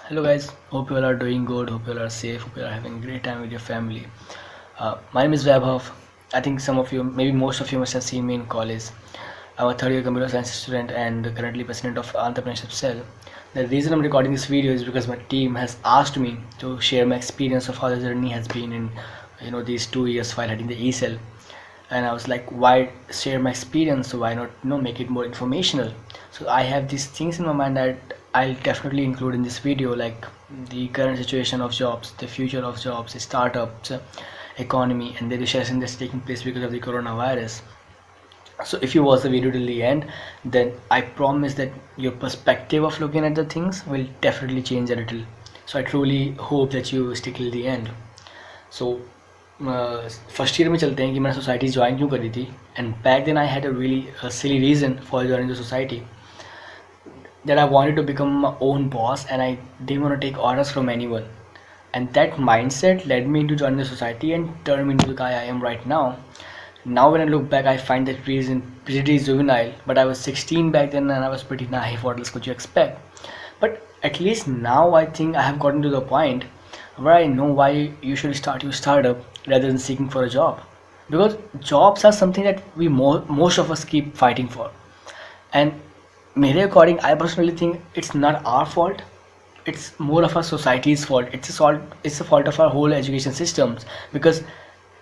Hello guys, hope you all are doing good, hope you all are safe, hope you are having a great time with your family. My name is Vaibhav. I think some of you, maybe most of you must have seen me in college. I'm a third year computer science student and currently president of Entrepreneurship Cell. The reason I'm recording this video is because my team has asked me to share my experience of how the journey has been in these 2 years while heading the E-Cell. And I was like, why share my experience? So why not make it more informational? So I have these things in my mind that I'll definitely include in this video, like the current situation of jobs, the future of jobs, startups, economy, and the recession that's taking place because of the coronavirus. So if you watch the video till the end, then I promise that your perspective of looking at the things will definitely change a little. So I truly hope that you stick till the end. So first year में चलते हैं कि मैंने society join क्यों करी थी. And back then I had a really silly reason for joining the society, that I wanted to become my own boss and I didn't want to take orders from anyone. And that mindset led me into joining the society and turn me into the guy I am right now. Now when I look back, I find that reason pretty juvenile, but I was 16 back then and I was pretty naive. What else could you expect? But at least now I think I have gotten to the point where I know why you should start your startup rather than seeking for a job. Because jobs are something that we most of us keep fighting for. And मेरे according I personally think it's not our fault, it's more of our society's fault. It's a fault of our whole education systems, because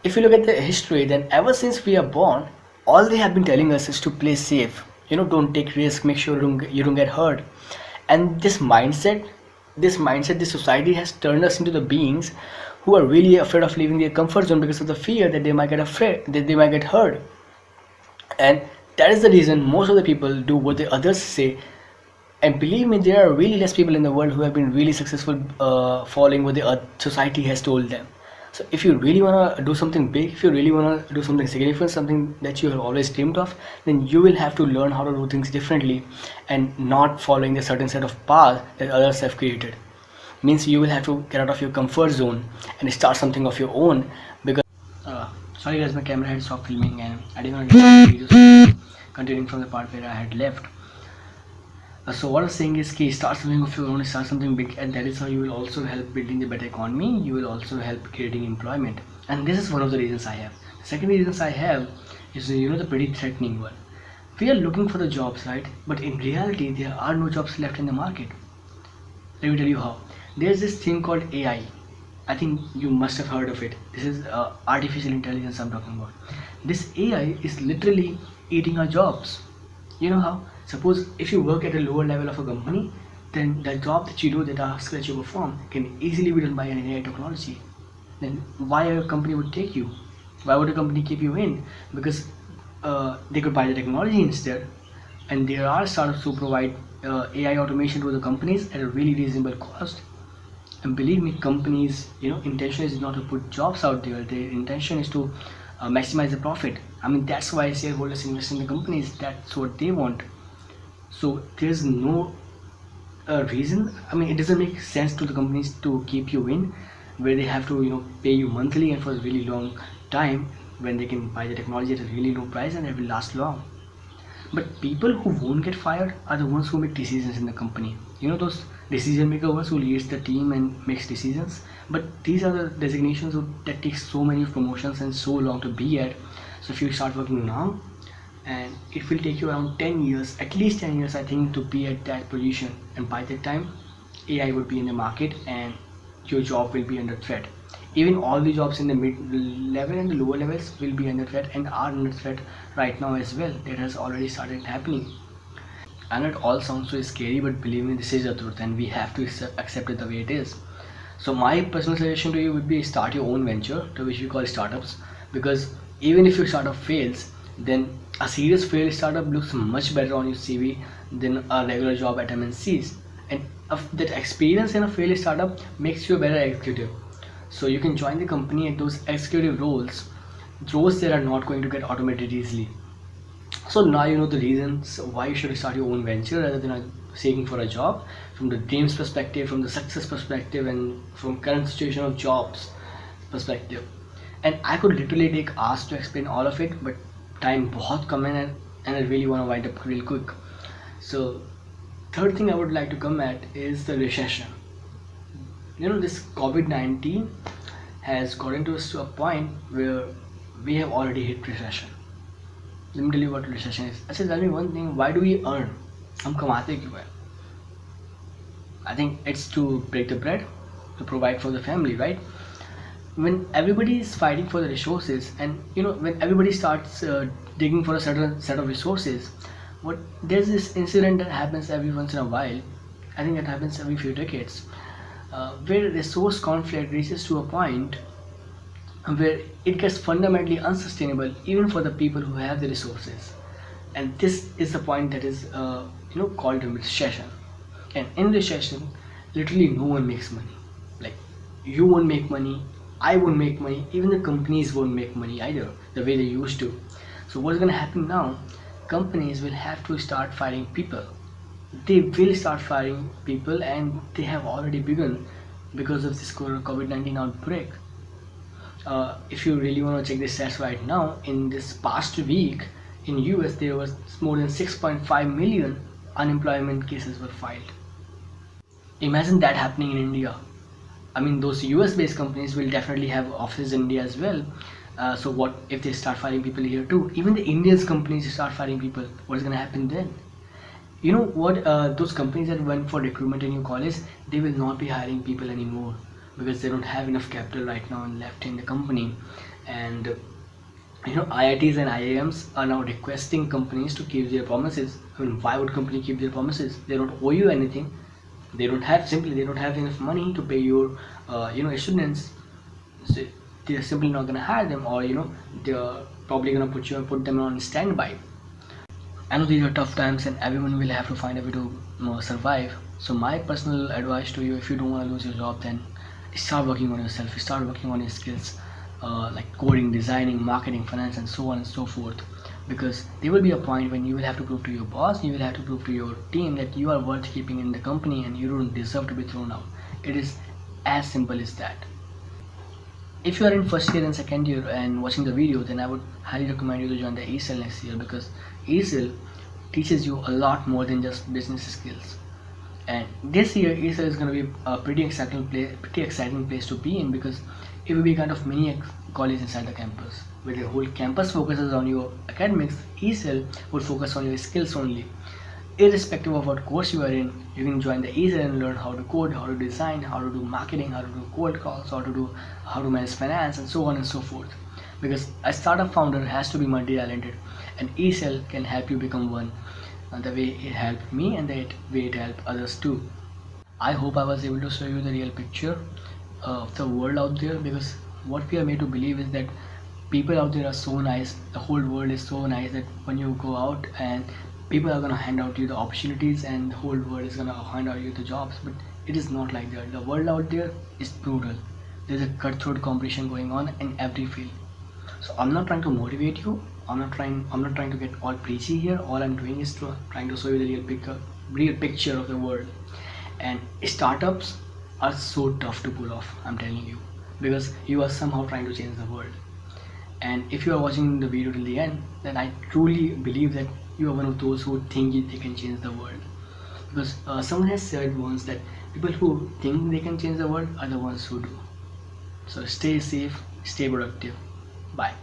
if you look at the history, then ever since we are born, all they have been telling us is to play safe. Don't take risk, make sure you don't get hurt. And this society has turned us into the beings who are really afraid of leaving their comfort zone because of the fear that they might get afraid, that they might get hurt. And that is the reason most of the people do what the others say. And believe me, there are really less people in the world who have been really successful following what the society has told them. So if you really want to do something big, if you really want to do something significant, something that you have always dreamed of, then you will have to learn how to do things differently and not following the certain set of paths that others have created. Means you will have to get out of your comfort zone and start something of your own. Because sorry guys, my camera had stopped filming and I didn't want to get videos continuing from the part where I had left. So what I was saying is कि start something of your own, start something big, and that is how you will also help building the better economy. You will also help creating employment, and this is one of the reasons I have. The second reasons I have is the pretty threatening one. We are looking for the jobs, right? But in reality, there are no jobs left in the market. Let me tell you how. There's this thing called AI. I think you must have heard of it. This is artificial intelligence I'm talking about. This AI is literally eating our jobs. You know how? Suppose if you work at a lower level of a company, then the job that you do, the tasks that you perform, can easily be done by an AI technology. Then why a company would take you? Why would a company keep you in? Because they could buy the technology instead. And there are startups who provide AI automation to the companies at a really reasonable cost. And believe me, companies, intention is not to put jobs out there. Their intention is to maximize the profit. I mean, that's why shareholders invest in the companies. That's what they want. So there's no reason. I mean, it doesn't make sense to the companies to keep you in, where they have to pay you monthly and for a really long time, when they can buy the technology at a really low price and it will last long. But people who won't get fired are the ones who make decisions in the company. Those decision makers who leads the team and makes decisions. But these are the designations that take so many promotions and so long to be at. So if you start working now, and it will take you around 10 years, at least 10 years I think, to be at that position. And by that time, AI would be in the market and your job will be under threat. Even all the jobs in the mid level and the lower levels will be under threat and are under threat right now as well. That has already started happening. I know it all sounds so scary, but believe me, this is the truth and we have to accept it the way it is. So my personal suggestion to you would be start your own venture, to which we call startups. Because even if your startup fails, then a serious failed startup looks much better on your CV than a regular job at MNCs. And that experience in a failed startup makes you a better executive. So you can join the company at those executive roles that are not going to get automated easily. So now you know the reasons why you should start your own venture rather than seeking for a job, from the dreams perspective, from the success perspective, and from current situation of jobs perspective. And I could literally take hours to explain all of it, but time बहुत कम है and I really want to wind up real quick. So third thing I would like to come at is the recession. this COVID-19 has gotten to us to a point where we have already hit recession. Let me tell you what recession is. I said, tell me one thing, why do we earn? हम कमाते क्यों हैं? I think it's to break the bread, to provide for the family, right? When everybody is fighting for the resources, and when everybody starts digging for a certain set of resources, there's this incident that happens every once in a while. I think that happens every few decades, where resource conflict reaches to a point where it gets fundamentally unsustainable even for the people who have the resources. And this is the point that is called a recession. And in recession, literally no one makes money. Like, you won't make money, I won't make money, even the companies won't make money either the way they used to. So what's going to happen now? Companies will have to start firing people. They will start firing people, and they have already begun because of this COVID-19 outbreak. If you really want to check the stats right now, in this past week in US there was more than 6.5 million unemployment cases were filed. Imagine that happening in India. I mean, those US based companies will definitely have offices in India as well. So what if they start firing people here too? Even the Indian companies start firing people. What is going to happen then? You know what? Those companies that went for recruitment in your college, they will not be hiring people anymore because they don't have enough capital right now left in the company. And IITs and IIMs are now requesting companies to keep their promises. I mean, why would company keep their promises? They don't owe you anything. They don't have enough money to pay your students. So they're simply not gonna hire them, or they're probably gonna put them on standby. I know these are tough times and everyone will have to find a way to survive. So my personal advice to you, if you don't want to lose your job, then start working on yourself, start working on your skills, like coding, designing, marketing, finance, and so on and so forth. Because there will be a point when you will have to prove to your boss, you will have to prove to your team that you are worth keeping in the company and you don't deserve to be thrown out. It is as simple as that. If you are in first year and second year and watching the video, then I would highly recommend you to join the ESL next year, because ESL teaches you a lot more than just business skills. And this year ESL is going to be a pretty exciting place to be in, because it will be kind of mini college inside the campus, where the whole campus focuses on your academics. ESL would focus on your skills only. Irrespective of what course you are in, you can join the ESL and learn how to code, how to design, how to do marketing, how to do cold calls, how to manage finance, and so on and so forth. Because a startup founder has to be multi-talented, and ESL can help you become one, the way it helped me and the way it helped others too. I hope I was able to show you the real picture of the world out there, because what we are made to believe is that people out there are so nice, the whole world is so nice, that when you go out and people are going to hand out you the opportunities and the whole world is going to hand out you the jobs. But it is not like that. The world out there is brutal. There's a cutthroat competition going on in every field. So I'm not trying to motivate you, I'm not trying to get all preachy here. All I'm doing is trying to show you the real picture of the world. And startups are so tough to pull off, I'm telling you, because you are somehow trying to change the world. And if you are watching the video till the end, then I truly believe that you are one of those who think they can change the world. Because someone has said once that people who think they can change the world are the ones who do. So stay safe, stay productive. Bye.